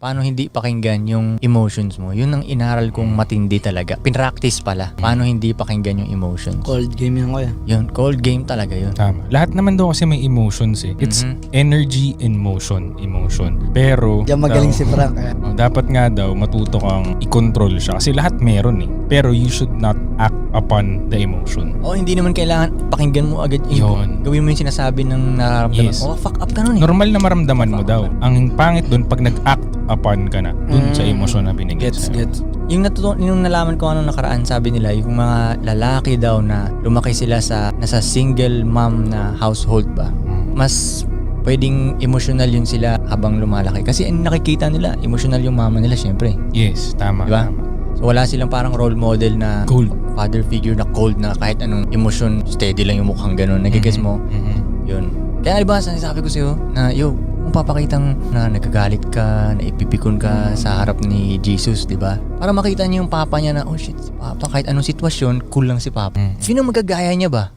paano hindi pakinggan yung emotions mo. Yun ang inaral kong matindi talaga. Pinractice pala. Paano hindi pakinggan yung emotions. Cold game yan, kuya. Yun, cold game talaga yun. Tama. Lahat naman daw kasi may emotions eh. It's energy in motion. Emotion. Pero Diyan magaling daw, si Frank. dapat nga daw matuto kang i-control siya. Kasi lahat meron eh. Pero you should not act upon the emotion. Hindi naman kailangan pakinggan mo agad Yun. Gawin mo yung sinasabi ng nararamdaman. Yes. Fuck up ka nun eh. Normal na maramdaman mo daw. Ang pangit dun pag nag-act upon ka na dun sa emosyon na binigay Gets, sa'yo. gets. Yung nalaman ko anong nakaraan, sabi nila, yung mga lalaki daw na lumaki sila sa nasa single mom na household ba, mas pwedeng emotional yun sila habang lumalaki. Kasi nakikita nila, emotional yung mama nila syempre. Yes, tama. Diba? Tama. So wala silang parang role model na Cold. father figure na cold na kahit anong emosyon, steady lang yung mukhang ganun. Nagigets mo? Yun. Kaya diba, sinasabi ko sa'yo na, kung papakitang na nagagalit ka, na ipipikon ka sa harap ni Jesus, diba? Para makita niyo yung papa niya na, oh shit, si papa, kahit anong sitwasyon, cool lang si papa. Sino magagaya niya ba?